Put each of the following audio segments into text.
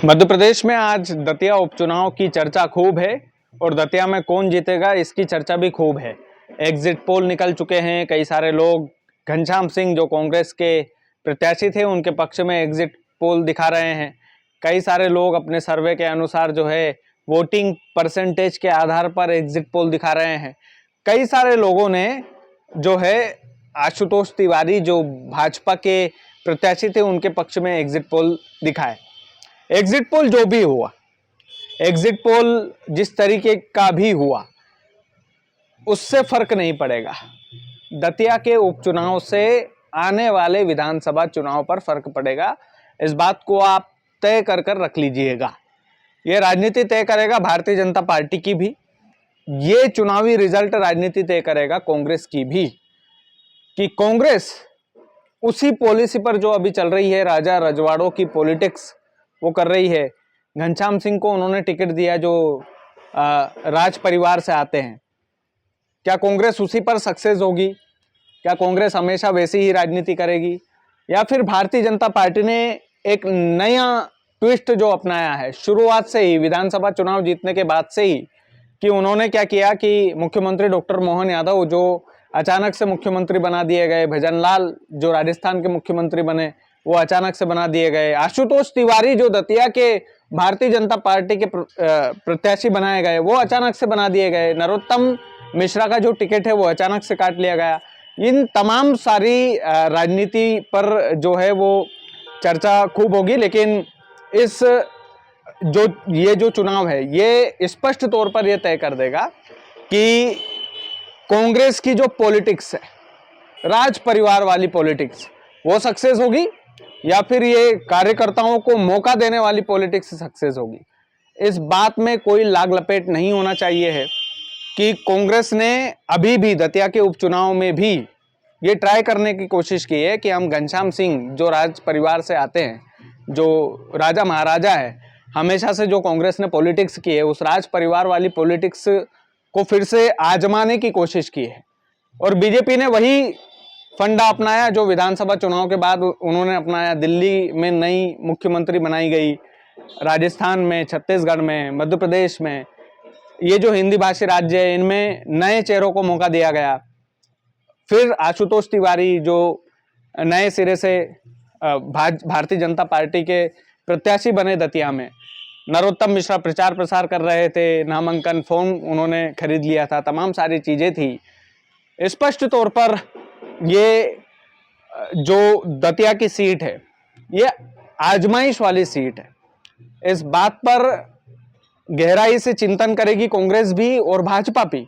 मध्य प्रदेश में आज दतिया उपचुनाव की चर्चा खूब है और दतिया में कौन जीतेगा इसकी चर्चा भी खूब है। एग्जिट पोल निकल चुके हैं, कई सारे लोग घनश्याम सिंह जो कांग्रेस के प्रत्याशी थे उनके पक्ष में एग्जिट पोल दिखा रहे हैं। कई सारे लोग अपने सर्वे के अनुसार जो है वोटिंग परसेंटेज के आधार पर एग्जिट पोल दिखा रहे हैं। कई सारे लोगों ने जो है आशुतोष तिवारी जो भाजपा के प्रत्याशी थे उनके पक्ष में एग्जिट पोल दिखाए। एग्जिट पोल जो भी हुआ, एग्जिट पोल जिस तरीके का भी हुआ उससे फर्क नहीं पड़ेगा। दतिया के उपचुनाव से आने वाले विधानसभा चुनाव पर फर्क पड़ेगा। इस बात को आप तय कर कर रख लीजिएगा। यह राजनीति तय करेगा भारतीय जनता पार्टी की भी, ये चुनावी रिजल्ट राजनीति तय करेगा कांग्रेस की भी, कि कांग्रेस उसी पॉलिसी पर जो अभी चल रही है, राजा रजवाड़ों की पॉलिटिक्स वो कर रही है। घनश्याम सिंह को उन्होंने टिकट दिया जो राज परिवार से आते हैं। क्या कांग्रेस उसी पर सक्सेस होगी? क्या कांग्रेस हमेशा वैसी ही राजनीति करेगी, या फिर भारतीय जनता पार्टी ने एक नया ट्विस्ट जो अपनाया है शुरुआत से ही, विधानसभा चुनाव जीतने के बाद से ही, कि उन्होंने क्या किया कि मुख्यमंत्री डॉक्टर मोहन यादव जो अचानक से मुख्यमंत्री बना दिए गए, भजनलाल जो राजस्थान के मुख्यमंत्री बने वो अचानक से बना दिए गए, आशुतोष तिवारी जो दतिया के भारतीय जनता पार्टी के प्रत्याशी बनाए गए वो अचानक से बना दिए गए, नरोत्तम मिश्रा का जो टिकट है वो अचानक से काट लिया गया। इन तमाम सारी राजनीति पर जो है वो चर्चा खूब होगी, लेकिन इस ये जो चुनाव है ये स्पष्ट तौर पर ये तय कर देगा कि कांग्रेस की जो पॉलिटिक्स है, राज परिवार वाली पॉलिटिक्स, वो सक्सेस होगी या फिर ये कार्यकर्ताओं को मौका देने वाली पॉलिटिक्स सक्सेस होगी। इस बात में कोई लाग लपेट नहीं होना चाहिए है कि कांग्रेस ने अभी भी दतिया के उपचुनाव में भी ये ट्राई करने की कोशिश की है कि हम घनश्याम सिंह जो राज परिवार से आते हैं, जो राजा महाराजा है, हमेशा से जो कांग्रेस ने पॉलिटिक्स की है उस राज परिवार वाली पॉलिटिक्स को फिर से आजमाने की कोशिश की है। और बीजेपी ने वही फंडा अपनाया जो विधानसभा चुनाव के बाद उन्होंने अपनाया। दिल्ली में नई मुख्यमंत्री बनाई गई, राजस्थान में, छत्तीसगढ़ में, मध्य प्रदेश में, ये जो हिंदी भाषी राज्य है इनमें नए चेहरों को मौका दिया गया। फिर आशुतोष तिवारी जो नए सिरे से भारतीय जनता पार्टी के प्रत्याशी बने दतिया में, नरोत्तम मिश्रा प्रचार प्रसार कर रहे थे, नामांकन फॉर्म उन्होंने खरीद लिया था, तमाम सारी चीजें थी। स्पष्ट तौर पर ये जो दतिया की सीट है ये आजमाइश वाली सीट है। इस बात पर गहराई से चिंतन करेगी कांग्रेस भी और भाजपा भी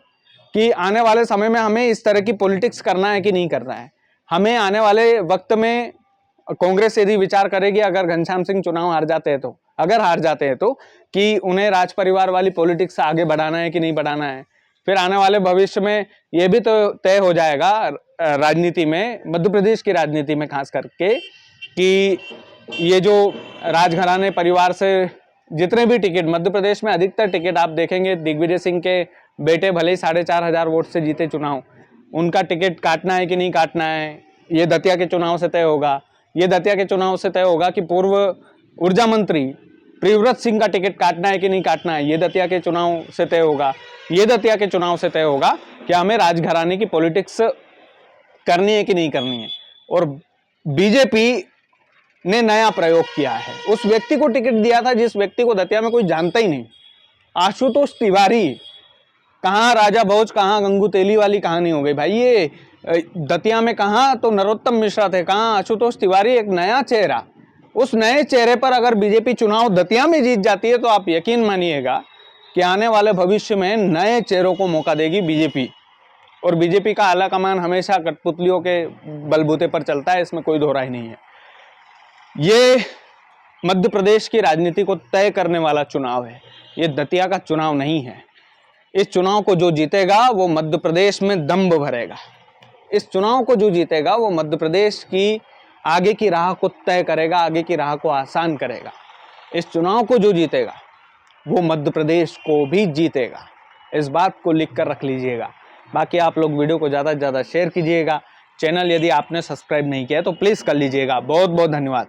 कि आने वाले समय में हमें इस तरह की पॉलिटिक्स करना है कि नहीं करना है। हमें आने वाले वक्त में कांग्रेस यदि विचार करेगी, अगर घनश्याम सिंह चुनाव हार जाते हैं तो, अगर हार जाते हैं तो, कि उन्हें राज परिवार वाली पॉलिटिक्स आगे बढ़ाना है कि नहीं बढ़ाना है। फिर आने वाले भविष्य में यह भी तो तय हो जाएगा राजनीति में, मध्य प्रदेश की राजनीति में खास करके, कि ये जो राजघराने परिवार से जितने भी टिकट मध्य प्रदेश में, अधिकतर टिकट आप देखेंगे दिग्विजय सिंह के बेटे भले ही 4,500 वोट से जीते चुनाव, उनका टिकट काटना है कि नहीं काटना है ये दतिया के चुनाव से तय होगा। ये दतिया के चुनाव से तय होगा कि पूर्व ऊर्जा मंत्री प्रियव्रत सिंह का टिकट काटना है कि नहीं काटना है, ये दतिया के चुनाव से तय होगा। ये दतिया के चुनाव से तय होगा कि हमें राजघराने की पॉलिटिक्स करनी है कि नहीं करनी है। और बीजेपी ने नया प्रयोग किया है, उस व्यक्ति को टिकट दिया था जिस व्यक्ति को दतिया में कोई जानता ही नहीं, आशुतोष तिवारी। कहाँ राजा भोज, कहाँ गंगू तेली वाली कहानी हो गई भाई। ये दतिया में कहाँ तो नरोत्तम मिश्रा थे, कहाँ आशुतोष तिवारी, एक नया चेहरा। उस नए चेहरे पर अगर बीजेपी चुनाव दतिया में जीत जाती है तो आप यकीन मानिएगा कि आने वाले भविष्य में नए चेहरों को मौका देगी बीजेपी। और बीजेपी का आला कमान हमेशा कठपुतलियों के बलबूते पर चलता है, इसमें कोई दोहराई नहीं है। ये मध्य प्रदेश की राजनीति को तय करने वाला चुनाव है, ये दतिया का चुनाव नहीं है। इस चुनाव को जो जीतेगा वो मध्य प्रदेश में दम्भ भरेगा। इस चुनाव को जो जीतेगा वो मध्य प्रदेश की आगे की राह को तय करेगा, आगे की राह को आसान करेगा। इस चुनाव को जो जीतेगा वो मध्य प्रदेश को भी जीतेगा। इस बात को लिख कर रख लीजिएगा। बाकी आप लोग वीडियो को ज़्यादा से ज़्यादा शेयर कीजिएगा। चैनल यदि आपने सब्सक्राइब नहीं किया है तो प्लीज़ कर लीजिएगा। बहुत बहुत धन्यवाद।